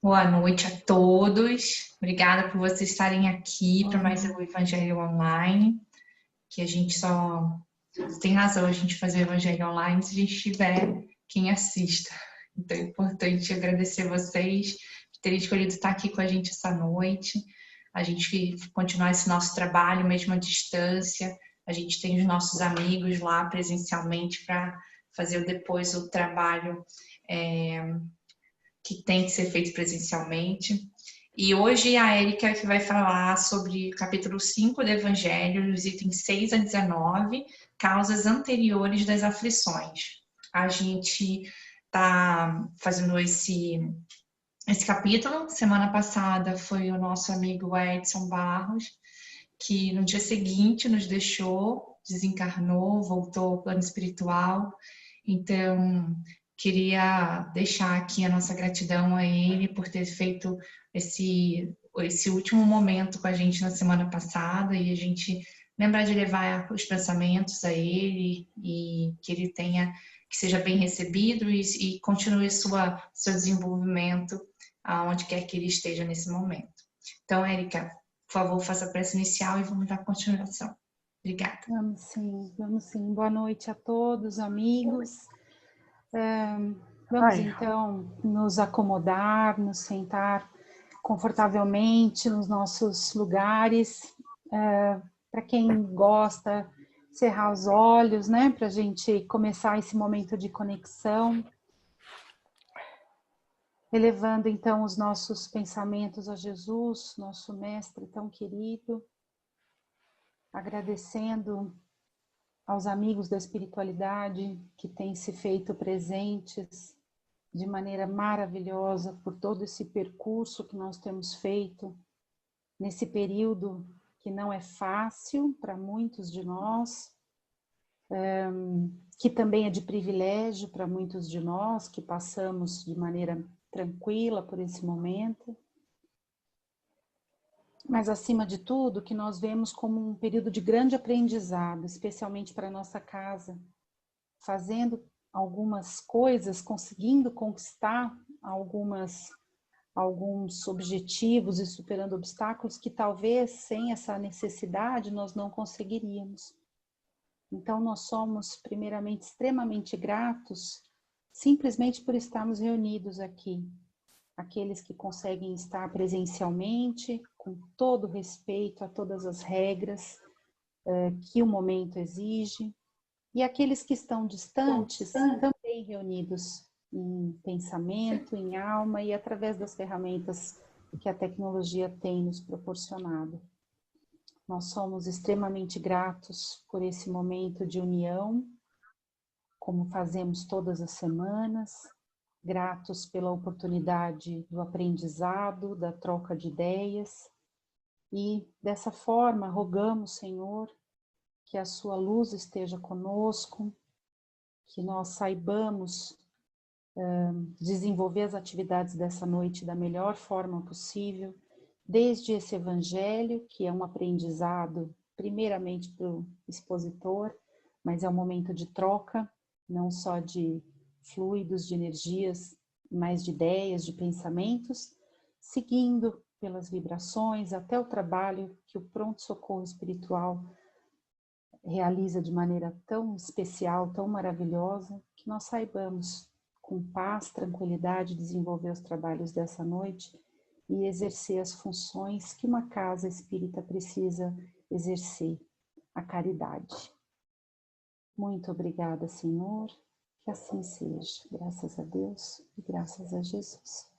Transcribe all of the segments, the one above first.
Boa noite a todos. Obrigada por vocês estarem aqui para mais um Evangelho Online, que a gente só tem razão a gente fazer o Evangelho Online se a gente tiver quem assista. Então é importante agradecer vocês por terem escolhido estar aqui com a gente essa noite. A gente continuar esse nosso trabalho mesmo à distância. A gente tem os nossos amigos lá presencialmente para fazer depois o trabalho que tem que ser feito presencialmente. E hoje a Érica que vai falar sobre o capítulo 5 do Evangelho, os itens 6 a 19, causas anteriores das aflições. A gente está fazendo esse capítulo. Semana passada foi o nosso amigo Edson Barros, que no dia seguinte nos deixou, desencarnou, voltou ao plano espiritual. Então, queria deixar aqui a nossa gratidão a ele por ter feito esse último momento com a gente na semana passada, e a gente lembrar de levar os pensamentos a ele e que ele tenha, que seja bem recebido e continue seu desenvolvimento aonde quer que ele esteja nesse momento. Então, Érica, por favor, faça a prece inicial e vamos dar continuação. Obrigada. Vamos sim, vamos sim. Boa noite a todos, amigos. Vamos então nos acomodar, nos sentar confortavelmente nos nossos lugares. Para quem gosta, cerrar os olhos, né? Para a gente começar esse momento de conexão. Elevando então os nossos pensamentos a Jesus, nosso mestre tão querido. Agradecendo aos amigos da espiritualidade que têm se feito presentes de maneira maravilhosa por todo esse percurso que nós temos feito nesse período que não é fácil para muitos de nós, que também é de privilégio para muitos de nós que passamos de maneira tranquila por esse momento. Mas, acima de tudo, que nós vemos como um período de grande aprendizado, especialmente para a nossa casa, fazendo algumas coisas, conseguindo conquistar alguns objetivos e superando obstáculos que talvez sem essa necessidade nós não conseguiríamos. Então, nós somos, primeiramente, extremamente gratos, simplesmente por estarmos reunidos aqui. Aqueles que conseguem estar presencialmente, com todo respeito a todas as regras que o momento exige, e aqueles que estão distantes, também reunidos em pensamento, em alma e através das ferramentas que a tecnologia tem nos proporcionado. Nós somos extremamente gratos por esse momento de união, como fazemos todas as semanas, gratos pela oportunidade do aprendizado, da troca de ideias, e dessa forma rogamos, Senhor, que a sua luz esteja conosco, que nós saibamos desenvolver as atividades dessa noite da melhor forma possível, desde esse evangelho, que é um aprendizado primeiramente para o expositor, mas é um momento de troca, não só de fluidos, de energias, mas de ideias, de pensamentos, seguindo pelas vibrações até o trabalho que o pronto-socorro espiritual realiza de maneira tão especial, tão maravilhosa, que nós saibamos, com paz, tranquilidade, desenvolver os trabalhos dessa noite e exercer as funções que uma casa espírita precisa exercer, a caridade. Muito obrigada, Senhor, que assim seja. Graças a Deus e graças a Jesus.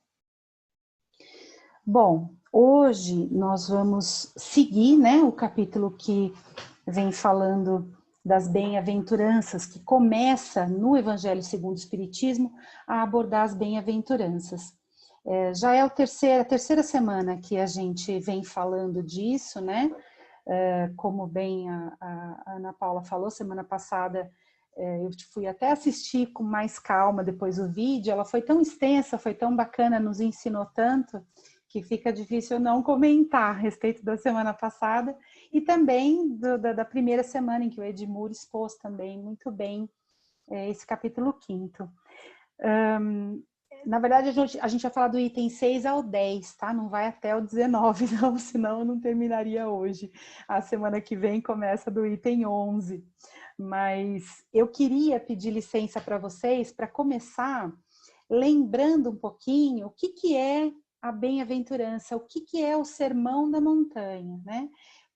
Bom, hoje nós vamos seguir, né, o capítulo que vem falando das bem-aventuranças, que começa no Evangelho segundo o Espiritismo a abordar as bem-aventuranças. Já é a terceira semana que a gente vem falando disso, né? Como bem a Ana Paula falou, semana passada eu fui até assistir com mais calma depois o vídeo, ela foi tão extensa, foi tão bacana, nos ensinou tanto, que fica difícil não comentar a respeito da semana passada, e também da primeira semana em que o Edmur expôs também muito bem esse capítulo 5º. Na verdade, a gente vai falar do item 6 ao 10, tá? Não vai até o 19, não, senão eu não terminaria hoje. A semana que vem começa do item 11. Mas eu queria pedir licença para vocês para começar lembrando um pouquinho o que é a bem-aventurança, o que é o Sermão da Montanha, né?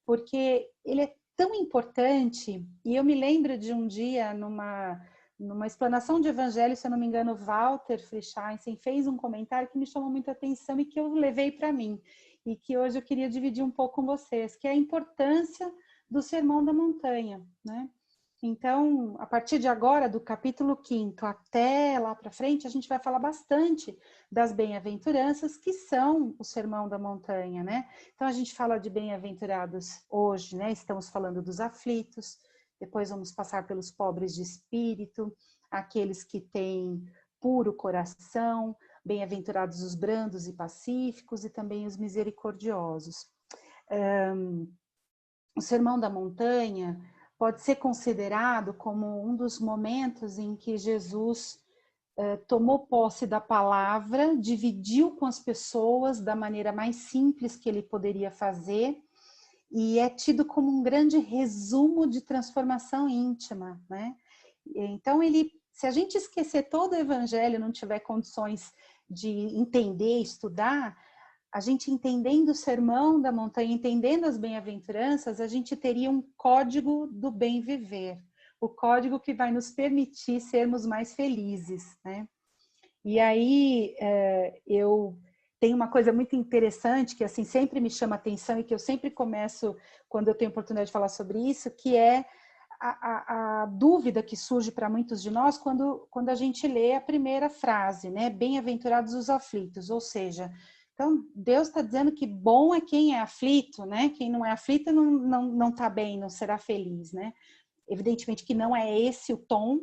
Porque ele é tão importante, e eu me lembro de um dia numa explanação de evangelho, se eu não me engano, Walter Frischeinsen fez um comentário que me chamou muita atenção e que eu levei para mim, e que hoje eu queria dividir um pouco com vocês, que é a importância do Sermão da Montanha, né? Então, a partir de agora, do capítulo 5º até lá para frente, a gente vai falar bastante das bem-aventuranças, que são o Sermão da Montanha, né? Então, a gente fala de bem-aventurados hoje, né? Estamos falando dos aflitos, depois vamos passar pelos pobres de espírito, aqueles que têm puro coração, bem-aventurados os brandos e pacíficos, e também os misericordiosos. O Sermão da Montanha pode ser considerado como um dos momentos em que Jesus tomou posse da palavra, dividiu com as pessoas da maneira mais simples que ele poderia fazer, e é tido como um grande resumo de transformação íntima, né? Então, se a gente esquecer todo o evangelho, não tiver condições de entender, estudar, a gente entendendo o Sermão da Montanha, entendendo as bem-aventuranças, a gente teria um código do bem viver, o código que vai nos permitir sermos mais felizes, né? E aí, eu tenho uma coisa muito interessante que assim sempre me chama atenção e que eu sempre começo quando eu tenho oportunidade de falar sobre isso, que é a dúvida que surge para muitos de nós quando a gente lê a primeira frase, né? Bem-aventurados os aflitos, ou seja, então Deus está dizendo que bom é quem é aflito, né? Quem não é aflito não está bem, não será feliz, né? Evidentemente que não é esse o tom.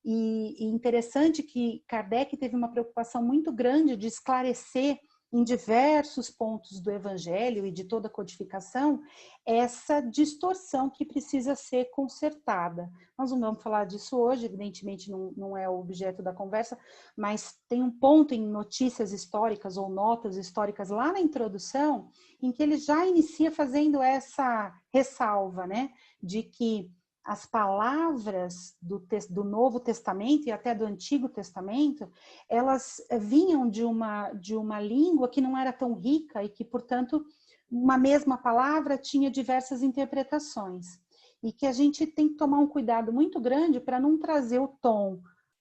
E interessante que Kardec teve uma preocupação muito grande de esclarecer em diversos pontos do Evangelho e de toda a codificação essa distorção que precisa ser consertada. Nós não vamos falar disso hoje, evidentemente não é o objeto da conversa, mas tem um ponto em notícias históricas ou notas históricas lá na introdução em que ele já inicia fazendo essa ressalva, né, de que as palavras do Novo Testamento e até do Antigo Testamento, elas vinham de uma língua que não era tão rica e que, portanto, uma mesma palavra tinha diversas interpretações. E que a gente tem que tomar um cuidado muito grande para não trazer o tom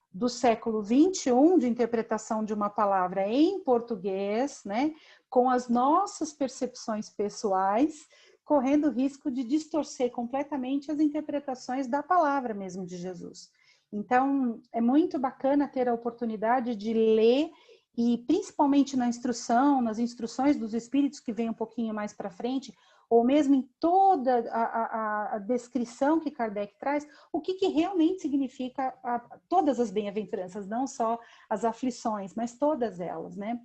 do século XXI de interpretação de uma palavra em português, né, com as nossas percepções pessoais, correndo o risco de distorcer completamente as interpretações da palavra mesmo de Jesus. Então, é muito bacana ter a oportunidade de ler e, principalmente na instrução, nas instruções dos Espíritos que vem um pouquinho mais para frente, ou mesmo em toda a descrição que Kardec traz, o que realmente significa todas as bem-aventuranças, não só as aflições, mas todas elas, né?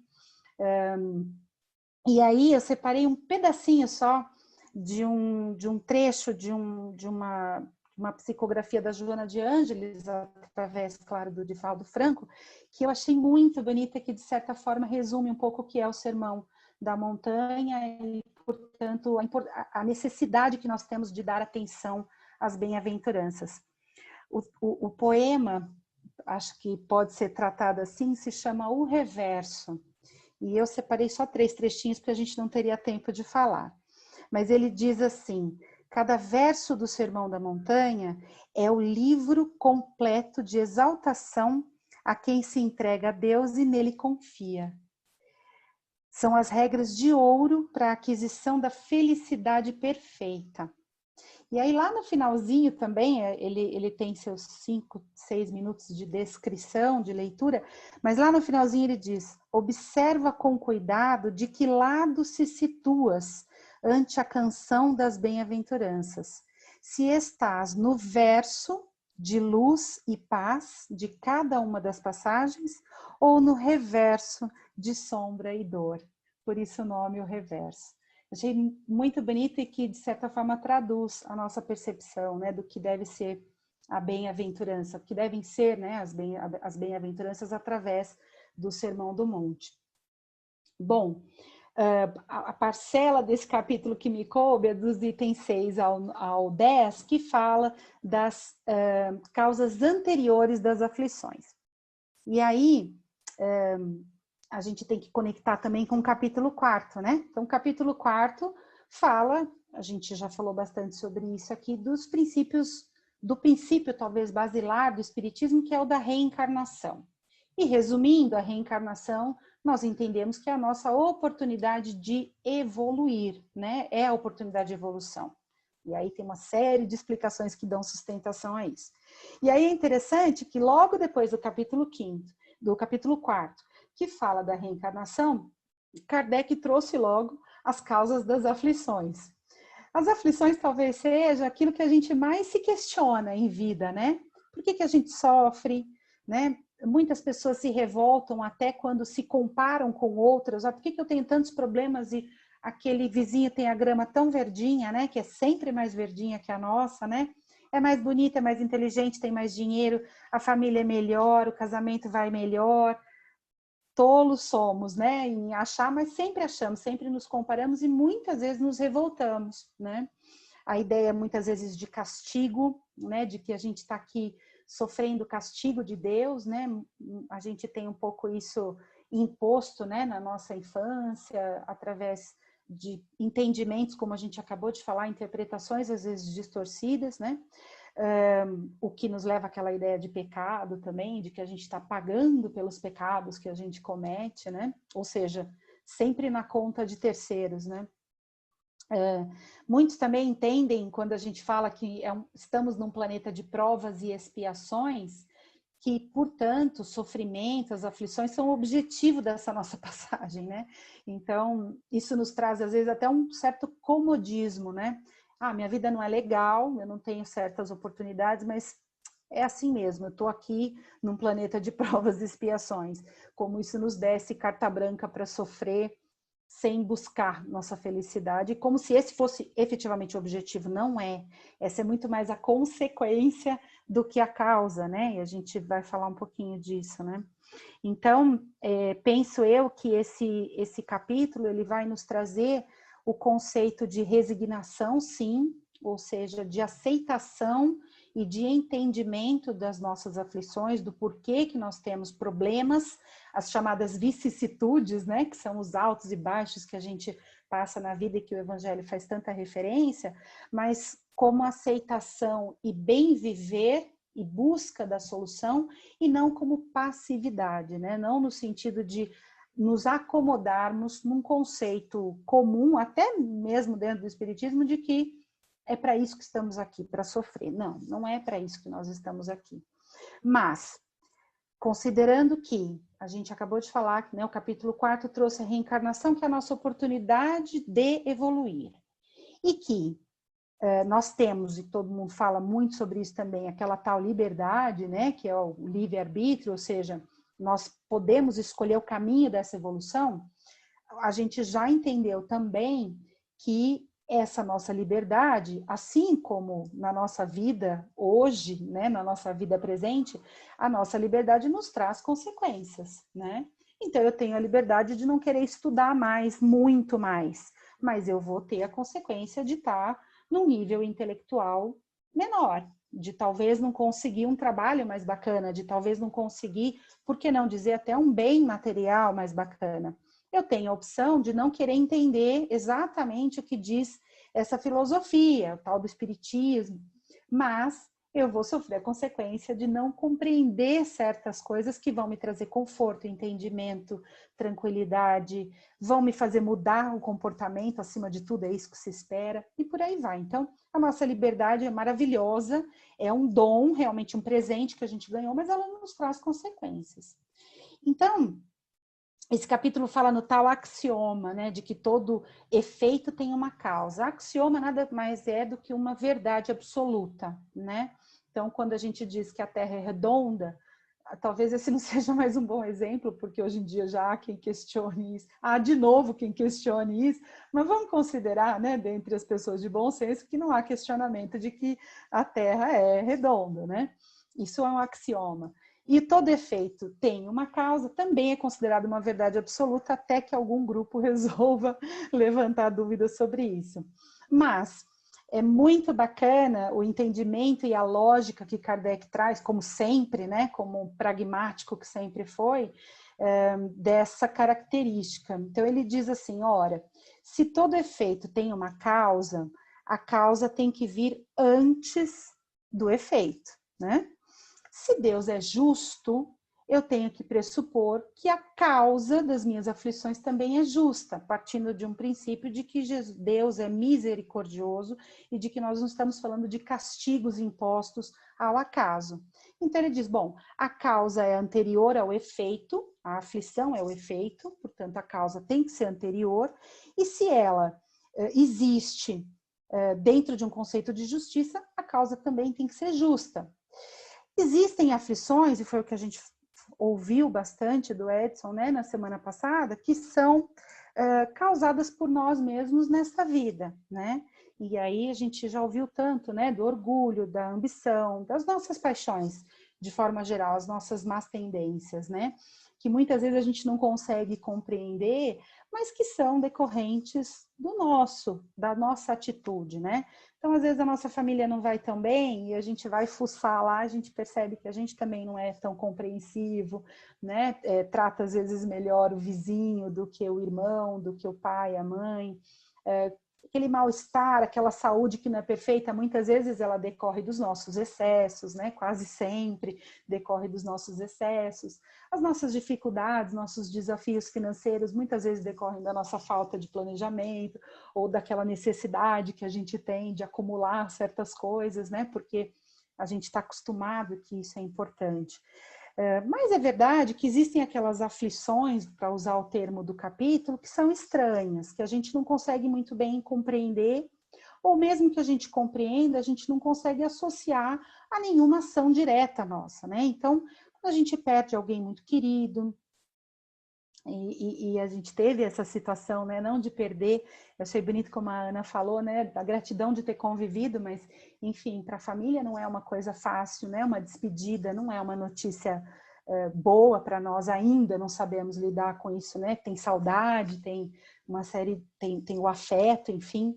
E aí eu separei um pedacinho só de um trecho de uma psicografia da Joana de Ângeles, através, claro, do Divaldo Franco, que eu achei muito bonita, que de certa forma resume um pouco o que é o Sermão da Montanha e, portanto, a necessidade que nós temos de dar atenção às bem-aventuranças. O poema, acho que pode ser tratado assim, se chama O Reverso. E eu separei só 3 trechinhos, porque a gente não teria tempo de falar. Mas ele diz assim: cada verso do Sermão da Montanha é o livro completo de exaltação a quem se entrega a Deus e nele confia. São as regras de ouro para a aquisição da felicidade perfeita. E aí lá no finalzinho também, ele tem seus 5, 6 minutos de descrição, de leitura, mas lá no finalzinho ele diz: observa com cuidado de que lado se situas ante a canção das bem-aventuranças. Se estás no verso de luz e paz de cada uma das passagens, ou no reverso de sombra e dor. Por isso o nome O Reverso. Achei muito bonito e que, de certa forma, traduz a nossa percepção, né, do que deve ser a bem-aventurança, que devem ser, né, as bem-aventuranças através do Sermão do Monte. Bom, a parcela desse capítulo que me coube é dos itens 6 ao 10, que fala das causas anteriores das aflições. E aí, a gente tem que conectar também com o capítulo 4, né? Então, o capítulo 4 fala, a gente já falou bastante sobre isso aqui, dos princípios, do princípio talvez basilar do Espiritismo, que é o da reencarnação. E resumindo, a reencarnação, nós entendemos que é a nossa oportunidade de evoluir, né? É a oportunidade de evolução. E aí tem uma série de explicações que dão sustentação a isso. E aí é interessante que logo depois do capítulo 5º, do capítulo 4º, que fala da reencarnação, Kardec trouxe logo as causas das aflições. As aflições talvez seja aquilo que a gente mais se questiona em vida, né? Por que a gente sofre, né? Muitas pessoas se revoltam até quando se comparam com outras. Por que eu tenho tantos problemas e aquele vizinho tem a grama tão verdinha, né? Que é sempre mais verdinha que a nossa, né? É mais bonita, é mais inteligente, tem mais dinheiro, a família é melhor, o casamento vai melhor. Tolos somos, né? Em achar, mas sempre achamos, sempre nos comparamos e muitas vezes nos revoltamos, né? A ideia muitas vezes de castigo, né? De que a gente está aqui sofrendo o castigo de Deus, né? A gente tem um pouco isso imposto, né? Na nossa infância, através de entendimentos, como a gente acabou de falar, interpretações às vezes distorcidas, né? O que nos leva àquela ideia de pecado também, de que a gente está pagando pelos pecados que a gente comete, né? Ou seja, sempre na conta de terceiros, né? Muitos também entendem, quando a gente fala que estamos num planeta de provas e expiações, que, portanto, o sofrimento, as aflições são o objetivo dessa nossa passagem, né? Então, isso nos traz, às vezes, até um certo comodismo, né? Minha vida não é legal, eu não tenho certas oportunidades, mas é assim mesmo, eu estou aqui num planeta de provas e expiações. Como isso nos desse carta branca para sofrer sem buscar nossa felicidade, como se esse fosse efetivamente o objetivo. Não é. Essa é muito mais a consequência do que a causa, né? E a gente vai falar um pouquinho disso, né? Então, penso eu que esse capítulo ele vai nos trazer o conceito de resignação, sim, ou seja, de aceitação e de entendimento das nossas aflições, do porquê que nós temos problemas, as chamadas vicissitudes, né, que são os altos e baixos que a gente passa na vida e que o Evangelho faz tanta referência, mas como aceitação e bem viver e busca da solução, e não como passividade, né? Não no sentido de nos acomodarmos num conceito comum, até mesmo dentro do Espiritismo, de que é para isso que estamos aqui, para sofrer. Não, não é para isso que nós estamos aqui. Mas, considerando que a gente acabou de falar que, né, o capítulo 4 trouxe a reencarnação, que é a nossa oportunidade de evoluir. E que nós temos, e todo mundo fala muito sobre isso também, aquela tal liberdade, né, que é o livre-arbítrio, ou seja, nós podemos escolher o caminho dessa evolução. A gente já entendeu também que essa nossa liberdade, assim como na nossa vida hoje, né, na nossa vida presente, a nossa liberdade nos traz consequências, né? Então eu tenho a liberdade de não querer estudar mais, muito mais, mas eu vou ter a consequência de estar num nível intelectual menor, de talvez não conseguir um trabalho mais bacana, de talvez não conseguir, por que não dizer até um bem material mais bacana. Eu tenho a opção de não querer entender exatamente o que diz essa filosofia, o tal do espiritismo, mas eu vou sofrer a consequência de não compreender certas coisas que vão me trazer conforto, entendimento, tranquilidade, vão me fazer mudar o comportamento, acima de tudo, é isso que se espera, e por aí vai. Então, a nossa liberdade é maravilhosa, é um dom, realmente um presente que a gente ganhou, mas ela nos traz consequências. Então, esse capítulo fala no tal axioma, né, de que todo efeito tem uma causa. Axioma nada mais é do que uma verdade absoluta, né? Então, quando a gente diz que a Terra é redonda, talvez esse não seja mais um bom exemplo, porque hoje em dia já há quem questione isso. Há de novo quem questione isso, mas vamos considerar, né, dentre as pessoas de bom senso, que não há questionamento de que a Terra é redonda, né? Isso é um axioma. E todo efeito tem uma causa, também é considerado uma verdade absoluta, até que algum grupo resolva levantar dúvidas sobre isso. Mas é muito bacana o entendimento e a lógica que Kardec traz, como sempre, né, como um pragmático que sempre foi, dessa característica. Então ele diz assim, ora, se todo efeito tem uma causa, a causa tem que vir antes do efeito, né? Se Deus é justo, eu tenho que pressupor que a causa das minhas aflições também é justa, partindo de um princípio de que Deus é misericordioso e de que nós não estamos falando de castigos impostos ao acaso. Então ele diz, bom, a causa é anterior ao efeito, a aflição é o efeito, portanto a causa tem que ser anterior, e se ela existe dentro de um conceito de justiça, a causa também tem que ser justa. Existem aflições, e foi o que a gente ouviu bastante do Edson, né, na semana passada, que são causadas por nós mesmos nesta vida, né? E aí a gente já ouviu tanto, né, do orgulho, da ambição, das nossas paixões, de forma geral, as nossas más tendências, né? Que muitas vezes a gente não consegue compreender, mas que são decorrentes da nossa atitude, né? Então, às vezes, a nossa família não vai tão bem e a gente vai fuçar lá, a gente percebe que a gente também não é tão compreensivo, né? Trata, às vezes, melhor o vizinho do que o irmão, do que o pai, a mãe. Aquele mal-estar, aquela saúde que não é perfeita, muitas vezes ela decorre dos nossos excessos, né? Quase sempre decorre dos nossos excessos. As nossas dificuldades, nossos desafios financeiros, muitas vezes decorrem da nossa falta de planejamento ou daquela necessidade que a gente tem de acumular certas coisas, né? Porque a gente está acostumado que isso é importante. Mas é verdade que existem aquelas aflições, para usar o termo do capítulo, que são estranhas, que a gente não consegue muito bem compreender, ou mesmo que a gente compreenda, a gente não consegue associar a nenhuma ação direta nossa, né? Então, quando a gente perde alguém muito querido, e a gente teve essa situação, né, não de perder, eu achei bonito como a Ana falou, né, da gratidão de ter convivido, mas, enfim, para a família não é uma coisa fácil, né, uma despedida, não é uma notícia boa para nós ainda, não sabemos lidar com isso, né, tem saudade, tem uma série, tem o afeto, enfim.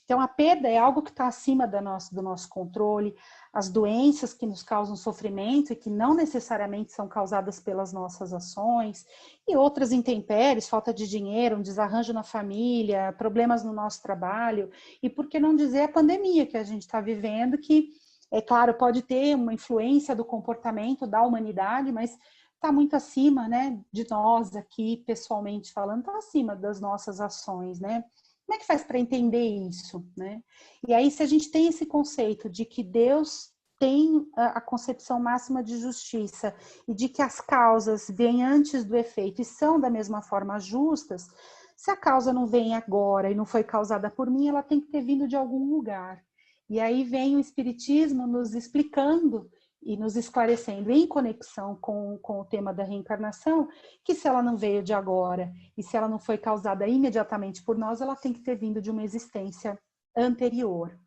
Então, a perda é algo que está acima do nosso controle, as doenças que nos causam sofrimento e que não necessariamente são causadas pelas nossas ações, e outras intempéries, falta de dinheiro, um desarranjo na família, problemas no nosso trabalho, e por que não dizer a pandemia que a gente está vivendo, que, é claro, pode ter uma influência do comportamento da humanidade, mas está muito acima, né, de nós aqui, pessoalmente falando, está acima das nossas ações, né? Como é que faz para entender isso, né? E aí, se a gente tem esse conceito de que Deus tem a concepção máxima de justiça e de que as causas vêm antes do efeito e são da mesma forma justas, se a causa não vem agora e não foi causada por mim, ela tem que ter vindo de algum lugar. E aí vem o Espiritismo nos explicando e nos esclarecendo em conexão com o tema da reencarnação, que se ela não veio de agora e se ela não foi causada imediatamente por nós, ela tem que ter vindo de uma existência anterior.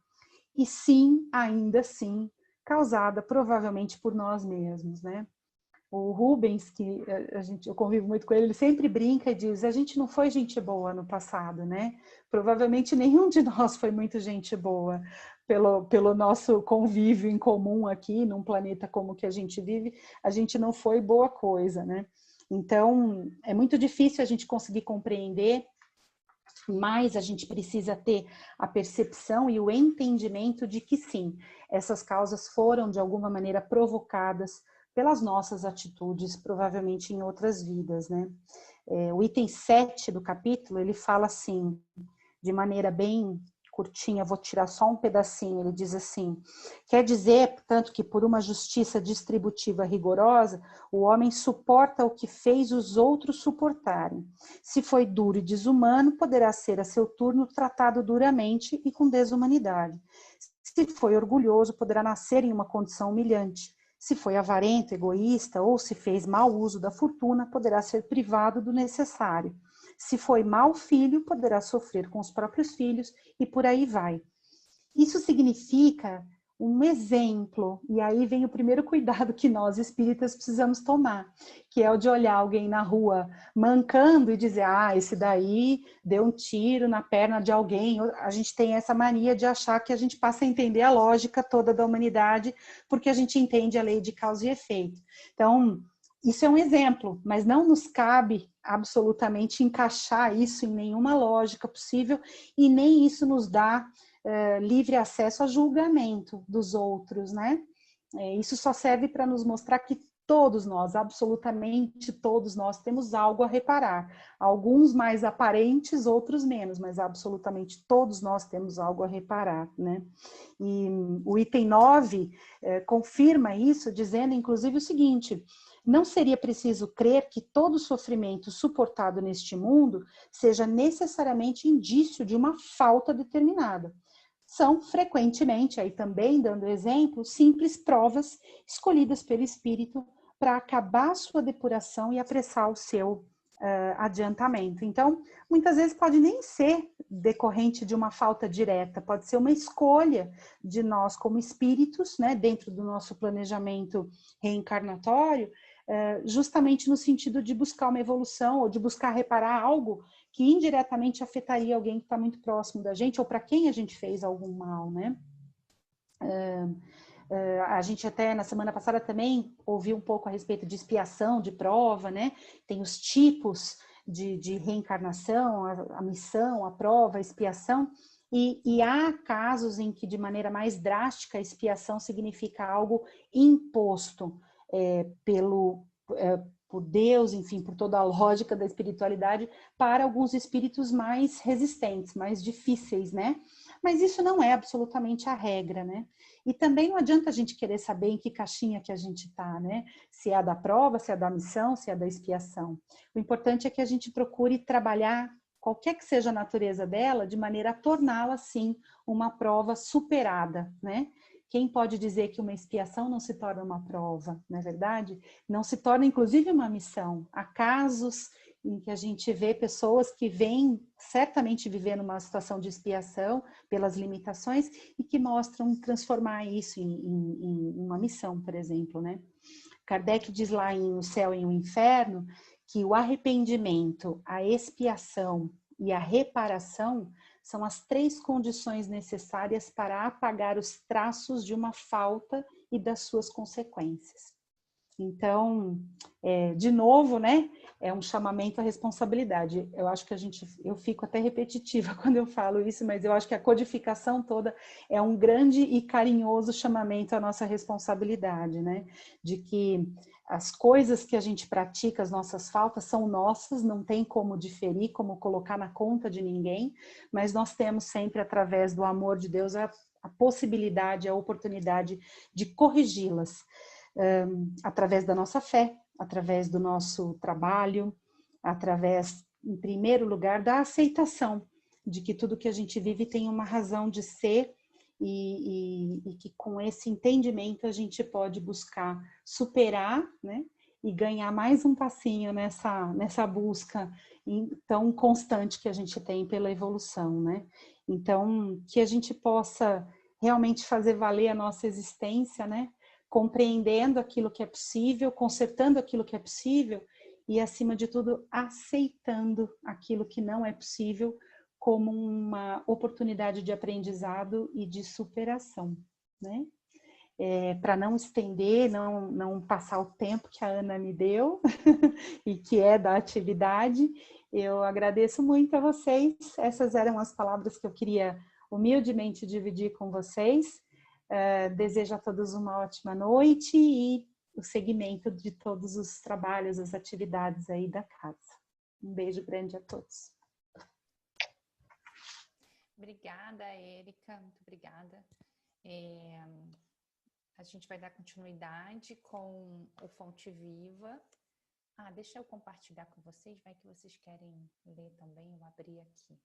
E sim, ainda assim, causada provavelmente por nós mesmos, né? O Rubens, que eu convivo muito com ele, ele sempre brinca e diz, a gente não foi gente boa no passado, né? Provavelmente nenhum de nós foi muito gente boa pelo nosso convívio em comum aqui, num planeta como que a gente vive, a gente não foi boa coisa, né? Então, é muito difícil a gente conseguir compreender, mas a gente precisa ter a percepção e o entendimento de que sim, essas causas foram de alguma maneira provocadas pelas nossas atitudes, provavelmente em outras vidas, né? O item 7 do capítulo, ele fala assim, de maneira bem curtinha, vou tirar só um pedacinho, ele diz assim, quer dizer, portanto, que por uma justiça distributiva rigorosa, o homem suporta o que fez os outros suportarem. Se foi duro e desumano, poderá ser a seu turno tratado duramente e com desumanidade. Se foi orgulhoso, poderá nascer em uma condição humilhante. Se foi avarento, egoísta ou se fez mau uso da fortuna, poderá ser privado do necessário. Se foi mau filho, poderá sofrer com os próprios filhos e por aí vai. Isso significa um exemplo, e aí vem o primeiro cuidado que nós espíritas precisamos tomar, que é o de olhar alguém na rua mancando e dizer, ah, esse daí deu um tiro na perna de alguém. A gente tem essa mania de achar que a gente passa a entender a lógica toda da humanidade, porque a gente entende a lei de causa e efeito. Então, isso é um exemplo, mas não nos cabe absolutamente encaixar isso em nenhuma lógica possível, e nem isso nos dá livre acesso a julgamento dos outros, né? Isso só serve para nos mostrar que todos nós, absolutamente todos nós, temos algo a reparar. Alguns mais aparentes, outros menos, mas absolutamente todos nós temos algo a reparar, né? E o item 9 confirma isso, dizendo inclusive o seguinte: não seria preciso crer que todo sofrimento suportado neste mundo seja necessariamente indício de uma falta determinada. São frequentemente, aí também dando exemplo, simples provas escolhidas pelo espírito para acabar a sua depuração e apressar o seu adiantamento. Então, muitas vezes pode nem ser decorrente de uma falta direta, pode ser uma escolha de nós como espíritos, né, dentro do nosso planejamento reencarnatório, justamente no sentido de buscar uma evolução ou de buscar reparar algo que indiretamente afetaria alguém que está muito próximo da gente ou para quem a gente fez algum mal, né? A gente até na semana passada também ouviu um pouco a respeito de expiação, de prova, né? Tem os tipos de reencarnação, a missão, a prova, a expiação, e há casos em que de maneira mais drástica a expiação significa algo imposto por Deus, enfim, por toda a lógica da espiritualidade, para alguns espíritos mais resistentes, mais difíceis, né? Mas isso não é absolutamente a regra, né? E também não adianta a gente querer saber em que caixinha que a gente está, né? Se é a da prova, se é a da missão, se é a da expiação. O importante é que a gente procure trabalhar, qualquer que seja a natureza dela, de maneira a torná-la, sim, uma prova superada, né? Quem pode dizer que uma expiação não se torna uma prova, não é verdade? Não se torna, inclusive, uma missão. Há casos em que a gente vê pessoas que vêm certamente vivendo uma situação de expiação pelas limitações e que mostram transformar isso em uma missão, por exemplo, né? Kardec diz lá em O Céu e o Inferno que o arrependimento, a expiação e a reparação são as 3 condições necessárias para apagar os traços de uma falta e das suas consequências. Então, de novo, né, é um chamamento à responsabilidade. Eu acho que eu fico até repetitiva quando eu falo isso, mas eu acho que a codificação toda é um grande e carinhoso chamamento à nossa responsabilidade, né, de que as coisas que a gente pratica, as nossas faltas são nossas, não tem como diferir, como colocar na conta de ninguém, mas nós temos sempre, através do amor de Deus, a possibilidade, a oportunidade de corrigi-las. Através da nossa fé, através do nosso trabalho, através, em primeiro lugar, da aceitação de que tudo que a gente vive tem uma razão de ser e que com esse entendimento a gente pode buscar superar, né, e ganhar mais um passinho nessa busca tão constante que a gente tem pela evolução, né? Então, que a gente possa realmente fazer valer a nossa existência, né? Compreendendo aquilo que é possível, consertando aquilo que é possível e, acima de tudo, aceitando aquilo que não é possível como uma oportunidade de aprendizado e de superação, né? Para não estender, não passar o tempo que a Ana me deu e que é da atividade, eu agradeço muito a vocês. Essas eram as palavras que eu queria humildemente dividir com vocês. Desejo a todos uma ótima noite e o seguimento de todos os trabalhos, as atividades aí da casa. Um beijo grande a todos. Obrigada, Érica, muito obrigada. A gente vai dar continuidade com o Fonte Viva. Deixa eu compartilhar com vocês, vai que vocês querem ler também, eu abri aqui.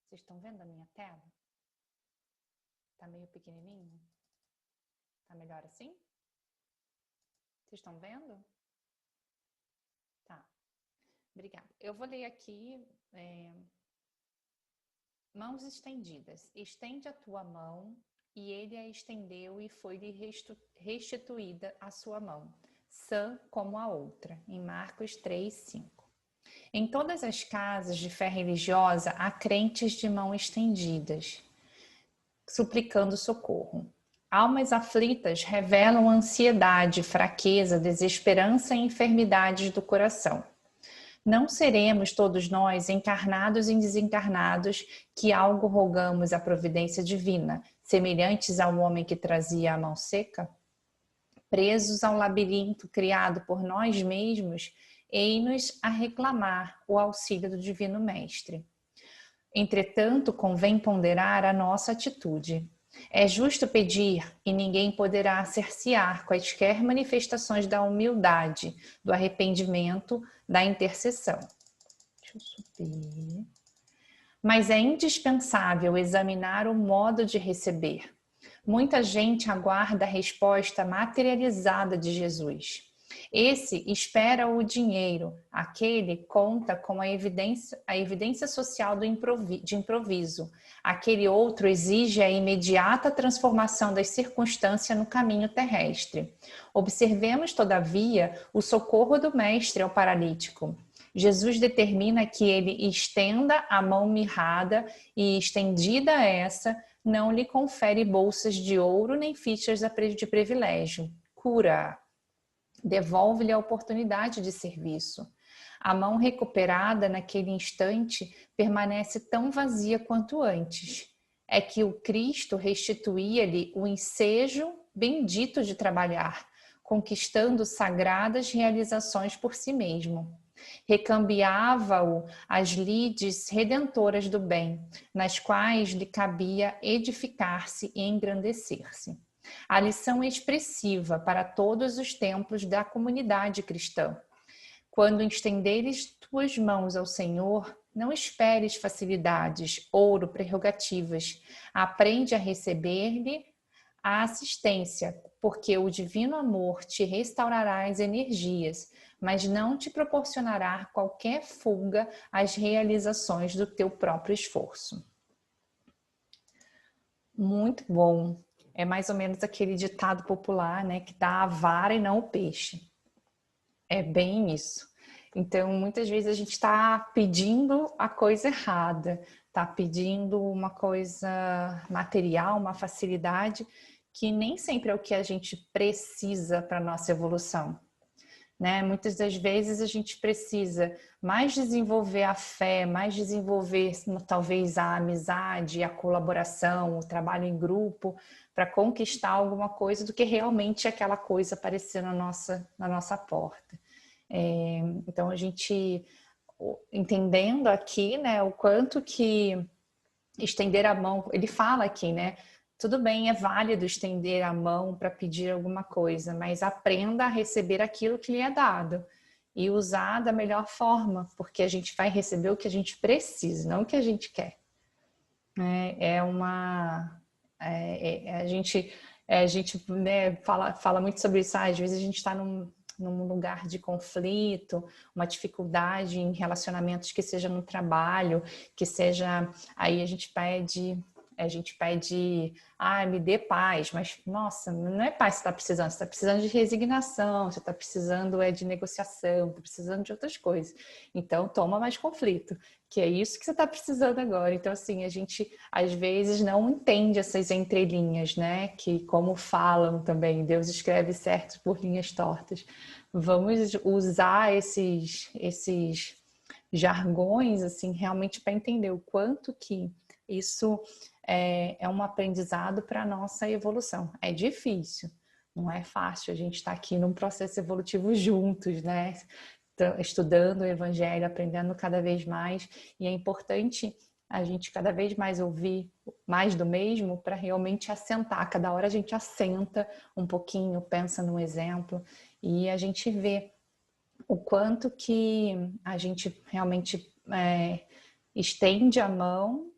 Vocês estão vendo a minha tela? Tá meio pequenininho? Tá melhor assim? Vocês estão vendo? Tá. Obrigada. Eu vou ler aqui Mãos estendidas. Estende a tua mão, e ele a estendeu e foi-lhe restituída a sua mão, sã como a outra. Em Marcos 3:5. Em todas as casas de fé religiosa há crentes de mãos estendidas, suplicando socorro. Almas aflitas revelam ansiedade, fraqueza, desesperança e enfermidades do coração. Não seremos todos nós, encarnados e desencarnados, que algo rogamos à providência divina, semelhantes ao homem que trazia a mão seca? Presos ao labirinto criado por nós mesmos, ei-nos a reclamar o auxílio do Divino Mestre. Entretanto, convém ponderar a nossa atitude. É justo pedir, e ninguém poderá cercear quaisquer manifestações da humildade, do arrependimento, da intercessão. Deixa eu subir. Mas é indispensável examinar o modo de receber. Muita gente aguarda a resposta materializada de Jesus. Esse espera o dinheiro, aquele conta com a evidência social de improviso. Aquele outro exige a imediata transformação das circunstâncias no caminho terrestre. Observemos, todavia, o socorro do Mestre ao paralítico. Jesus determina que ele estenda a mão mirrada e, estendida essa, não lhe confere bolsas de ouro nem fichas de privilégio. Cura. Devolve-lhe a oportunidade de serviço. A mão recuperada naquele instante permanece tão vazia quanto antes. É que o Cristo restituía-lhe o ensejo bendito de trabalhar, conquistando sagradas realizações por si mesmo. Recambiava-o às lides redentoras do bem, nas quais lhe cabia edificar-se e engrandecer-se. A lição é expressiva para todos os templos da comunidade cristã. Quando estenderes tuas mãos ao Senhor, não esperes facilidades, ouro, prerrogativas. Aprende a receber-lhe a assistência, porque o divino amor te restaurará as energias, mas não te proporcionará qualquer fuga às realizações do teu próprio esforço. Muito bom. É mais ou menos aquele ditado popular, né, que dá a vara e não o peixe. É bem isso. Então, muitas vezes a gente está pedindo a coisa errada, está pedindo uma coisa material, uma facilidade, que nem sempre é o que a gente precisa para a nossa evolução. Né? Muitas das vezes a gente precisa mais desenvolver a fé, mais desenvolver talvez a amizade, a colaboração, o trabalho em grupo, para conquistar alguma coisa do que realmente aquela coisa aparecer na nossa porta. Então a gente, entendendo aqui, né, o quanto que estender a mão, ele fala aqui, né? Tudo bem, é válido estender a mão para pedir alguma coisa, mas aprenda a receber aquilo que lhe é dado e usar da melhor forma, porque a gente vai receber o que a gente precisa, não o que a gente quer. A gente né, fala muito sobre isso. Às vezes a gente está num lugar de conflito, uma dificuldade em relacionamentos, que seja no trabalho, que seja... Aí a gente pede, me dê paz, mas nossa, não é paz que você está precisando de resignação, você está precisando de negociação, está precisando de outras coisas. Então toma mais conflito, que é isso que você está precisando agora. Então assim, a gente às vezes não entende essas entrelinhas, né? Que como falam também, Deus escreve certo por linhas tortas. Vamos usar esses jargões assim realmente para entender o quanto que isso é um aprendizado para a nossa evolução. É difícil, não é fácil. A gente está aqui num processo evolutivo juntos, né? Estudando o Evangelho, aprendendo cada vez mais. E é importante a gente cada vez mais ouvir mais do mesmo para realmente assentar. Cada hora a gente assenta um pouquinho, pensa num exemplo e a gente vê o quanto que a gente realmente estende a mão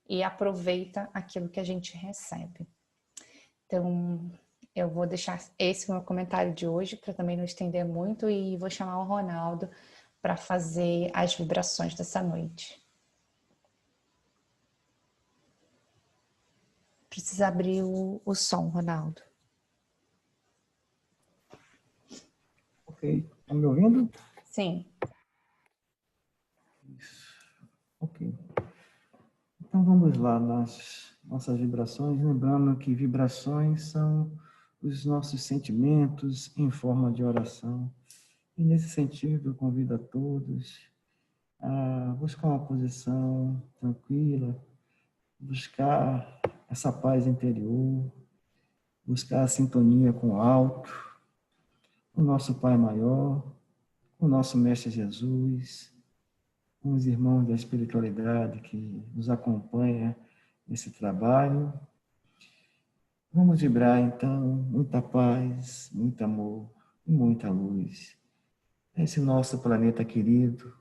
e aproveita aquilo que a gente recebe. Então, eu vou deixar esse meu comentário de hoje para também não estender muito e vou chamar o Ronaldo para fazer as vibrações dessa noite. Precisa abrir o som, Ronaldo. Ok. Estão me ouvindo? Sim. Isso. Ok. Então vamos lá nas nossas vibrações, lembrando que vibrações são os nossos sentimentos em forma de oração. E nesse sentido, eu convido a todos a buscar uma posição tranquila, buscar essa paz interior, buscar a sintonia com o alto, o nosso Pai Maior, o nosso Mestre Jesus, com os irmãos da espiritualidade que nos acompanham nesse trabalho. Vamos vibrar, então, muita paz, muito amor e muita luz. Esse nosso planeta querido,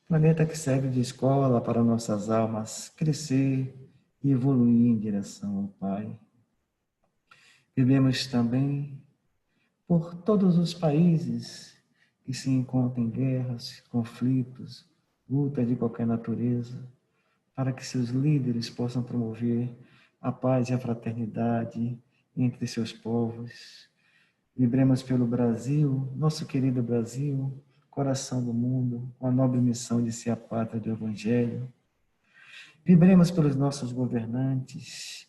planeta que serve de escola para nossas almas crescer e evoluir em direção ao Pai. Vivemos também por todos os países que se encontram em guerras, conflitos, luta de qualquer natureza, para que seus líderes possam promover a paz e a fraternidade entre seus povos. Vibremos pelo Brasil, nosso querido Brasil, coração do mundo, com a nobre missão de ser a pátria do Evangelho. Vibremos pelos nossos governantes,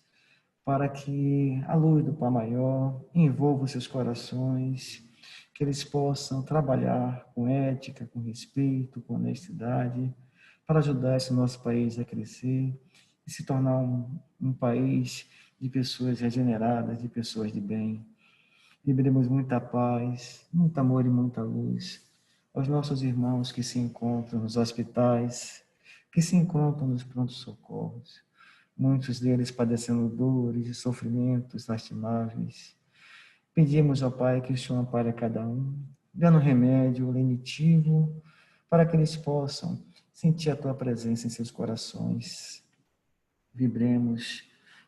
para que a luz do Pai Maior envolva os seus corações, que eles possam trabalhar com ética, com respeito, com honestidade, para ajudar esse nosso país a crescer e se tornar um país de pessoas regeneradas, de pessoas de bem. Vibremos muita paz, muito amor e muita luz aos nossos irmãos que se encontram nos hospitais, que se encontram nos prontos-socorros, muitos deles padecendo dores e sofrimentos lastimáveis. Pedimos ao Pai que o Senhor ampare a cada um, dando remédio lenitivo, para que eles possam sentir a Tua presença em seus corações. Vibremos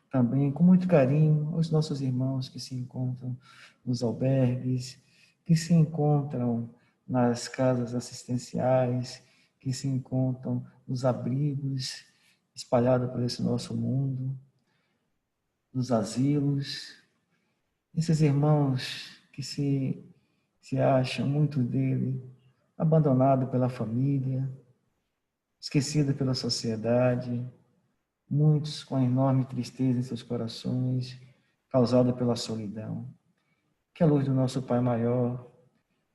também com muito carinho aos nossos irmãos que se encontram nos albergues, que se encontram nas casas assistenciais, que se encontram nos abrigos espalhados por esse nosso mundo, nos asilos. Esses irmãos que se acham, muitos deles, abandonados pela família, esquecidos pela sociedade, muitos com enorme tristeza em seus corações, causada pela solidão. Que a luz do nosso Pai Maior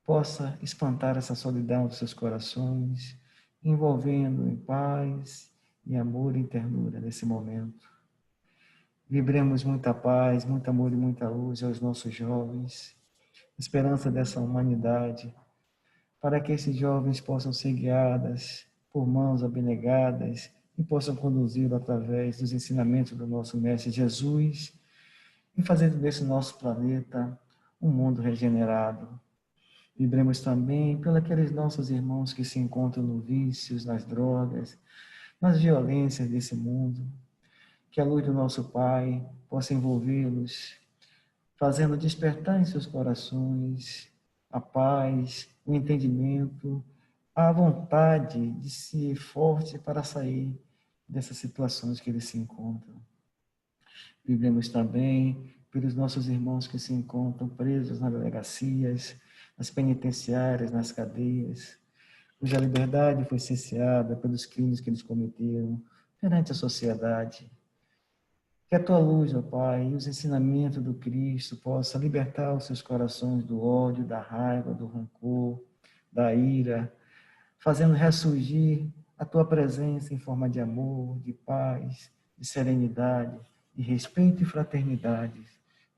possa espantar essa solidão dos seus corações, envolvendo em paz, em amor e ternura nesse momento. Vibremos muita paz, muito amor e muita luz aos nossos jovens, esperança dessa humanidade, para que esses jovens possam ser guiados por mãos abnegadas e possam conduzi-lo através dos ensinamentos do nosso Mestre Jesus e fazer desse nosso planeta um mundo regenerado. Vibremos também pelos aqueles nossos irmãos que se encontram nos vícios, nas drogas, nas violências desse mundo. Que a luz do nosso Pai possa envolvê-los, fazendo despertar em seus corações a paz, o entendimento, a vontade de ser forte para sair dessas situações que eles se encontram. Vibremos também pelos nossos irmãos que se encontram presos nas delegacias, nas penitenciárias, nas cadeias, cuja liberdade foi cerceada pelos crimes que eles cometeram perante a sociedade. Que a Tua luz, ó Pai, e os ensinamentos do Cristo possam libertar os seus corações do ódio, da raiva, do rancor, da ira, fazendo ressurgir a Tua presença em forma de amor, de paz, de serenidade, de respeito e fraternidade.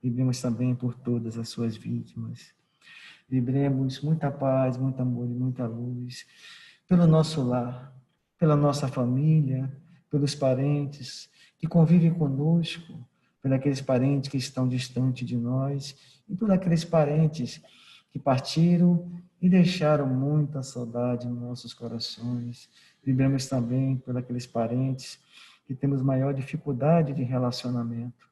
Vibremos também por todas as suas vítimas. Vibremos muita paz, muito amor e muita luz pelo nosso lar, pela nossa família, pelos parentes que convivem conosco, pelos aqueles parentes que estão distantes de nós e por aqueles parentes que partiram e deixaram muita saudade nos nossos corações. Vibremos também por aqueles parentes que temos maior dificuldade de relacionamento,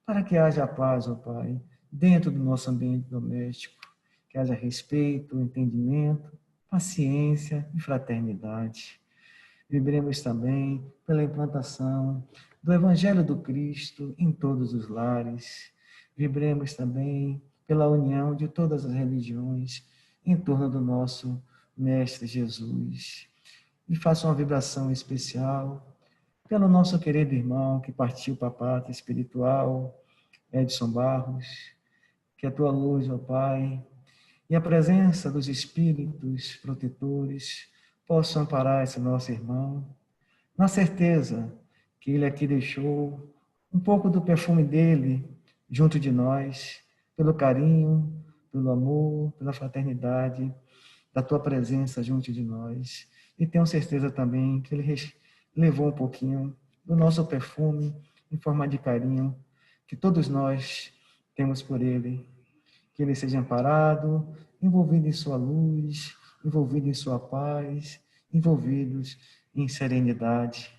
para que haja paz, ó Pai, dentro do nosso ambiente doméstico, que haja respeito, entendimento, paciência e fraternidade. Vibremos também pela implantação do Evangelho do Cristo em todos os lares. Vibremos também pela união de todas as religiões em torno do nosso Mestre Jesus. E faça uma vibração especial pelo nosso querido irmão que partiu para a pátria espiritual, Edson Barros, que a tua luz, ó Pai, e a presença dos espíritos protetores possam amparar esse nosso irmão, na certeza que ele aqui deixou um pouco do perfume dele junto de nós, pelo carinho, pelo amor, pela fraternidade, da tua presença junto de nós. E tenho certeza também que ele levou um pouquinho do nosso perfume em forma de carinho que todos nós temos por ele. Que ele seja amparado, envolvido em sua luz, envolvido em sua paz, envolvidos em serenidade.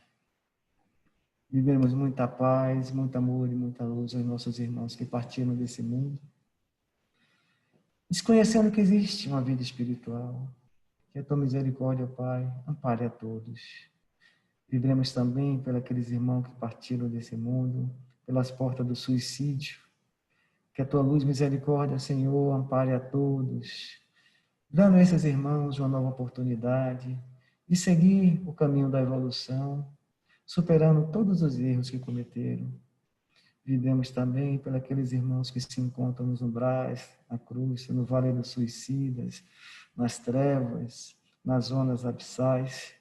Vivemos muita paz, muito amor e muita luz aos nossos irmãos que partiram desse mundo, desconhecendo que existe uma vida espiritual. Que a tua misericórdia, Pai, ampare a todos. Vibremos também pelos aqueles irmãos que partiram desse mundo, pelas portas do suicídio. Que a tua luz, misericórdia, Senhor, ampare a todos, dando a esses irmãos uma nova oportunidade de seguir o caminho da evolução, superando todos os erros que cometeram. Vivemos também pelos aqueles irmãos que se encontram nos umbrais, na cruz, no vale dos suicidas, nas trevas, nas zonas abissais.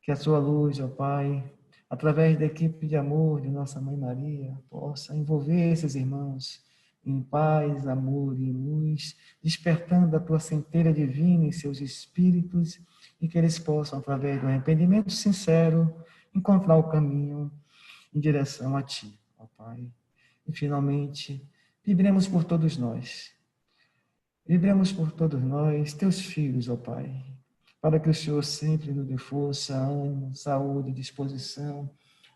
Que a sua luz, ó Pai, através da equipe de amor de Nossa Mãe Maria, possa envolver esses irmãos em paz, amor e luz, despertando a tua centelha divina em seus espíritos e que eles possam, através do arrependimento sincero, encontrar o caminho em direção a Ti, ó Pai. E, finalmente, vibremos por todos nós. Vibremos por todos nós, Teus filhos, ó Pai, para que o Senhor sempre nos dê força, ânimo, saúde, disposição,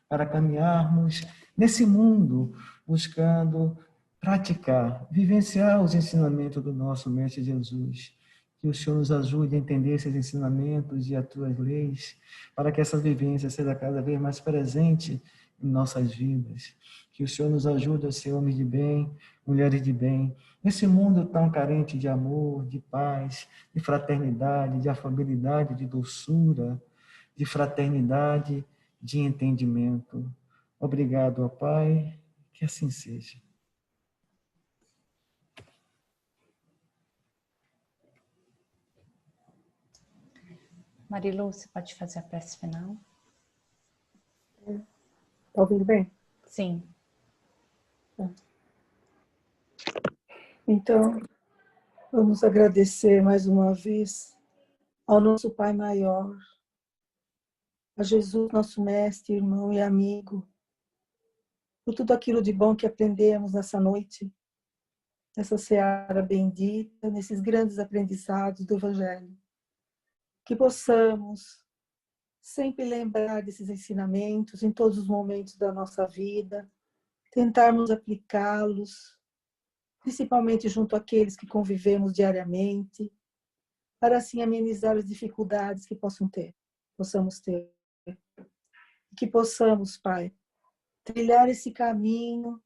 para caminharmos nesse mundo, buscando praticar, vivenciar os ensinamentos do nosso Mestre Jesus. Que o Senhor nos ajude a entender esses ensinamentos e as tuas leis, para que essa vivência seja cada vez mais presente em nossas vidas. Que o Senhor nos ajude a ser homens de bem, mulheres de bem, nesse mundo tão carente de amor, de paz, de fraternidade, de afabilidade, de doçura, de fraternidade, de entendimento. Obrigado, ó Pai, que assim seja. Marilu, você pode fazer a prece final? Está ouvindo bem? Sim. Então, vamos agradecer mais uma vez ao nosso Pai Maior, a Jesus, nosso Mestre, irmão e amigo, por tudo aquilo de bom que aprendemos nessa noite, nessa seara bendita, nesses grandes aprendizados do Evangelho. Que possamos sempre lembrar desses ensinamentos em todos os momentos da nossa vida, tentarmos aplicá-los, principalmente junto àqueles que convivemos diariamente, para assim amenizar as dificuldades que possamos ter. Que possamos, Pai, trilhar esse caminho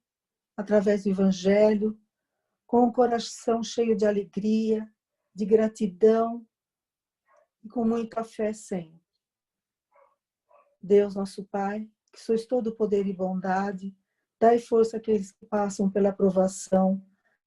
através do Evangelho, com o coração cheio de alegria, de gratidão e com muita fé sempre. Deus, nosso Pai, que sois todo poder e bondade, dai força àqueles que passam pela provação,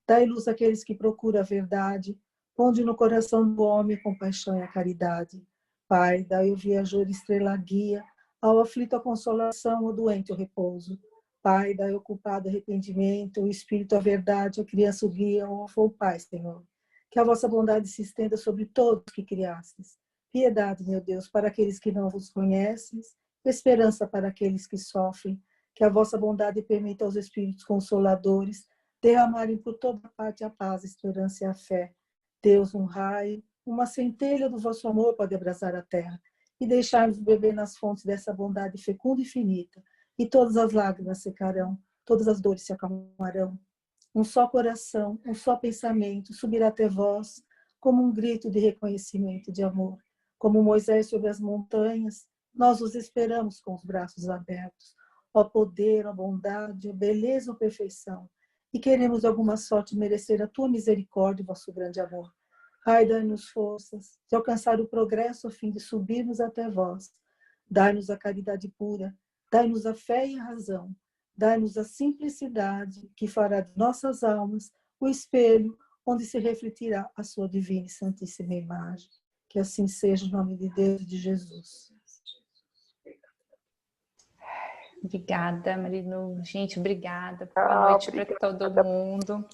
dai luz àqueles que procuram a verdade, ponde no coração do homem a compaixão e a caridade. Pai, dai ao viajor estrela guia, ao aflito a consolação, ao doente o repouso. Pai, dai ao culpado arrependimento, ao espírito a verdade, à criança o guia, ao Pai, Senhor. Que a vossa bondade se estenda sobre todos que criastes. Piedade, meu Deus, para aqueles que não vos conhecem, esperança para aqueles que sofrem. Que a vossa bondade permita aos espíritos consoladores derramarem por toda parte a paz, a esperança e a fé. Deus, um raio, uma centelha do vosso amor pode abrasar a terra e deixar-nos beber nas fontes dessa bondade fecunda e finita. E todas as lágrimas secarão, todas as dores se acalmarão. Um só coração, um só pensamento subirá até vós como um grito de reconhecimento, de amor. Como Moisés sobre as montanhas, nós os esperamos com os braços abertos. ó poder, ó bondade, ó beleza, ó perfeição. E queremos de alguma sorte merecer a tua misericórdia e vosso grande amor. Pai, dai-nos forças de alcançar o progresso a fim de subirmos até vós. Dai-nos a caridade pura, dai-nos a fé e a razão. Dai-nos a simplicidade que fará de nossas almas o espelho onde se refletirá a sua divina e santíssima imagem. Que assim seja, em nome de Deus e de Jesus. Obrigada, Marilu. Gente, obrigada. Boa noite para todo mundo.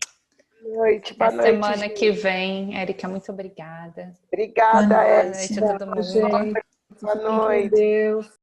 Boa noite, boa noite. Semana que vem, Érica, muito obrigada. Obrigada, Boa Érica. noite a todo mundo. Gente, Boa noite. Deus.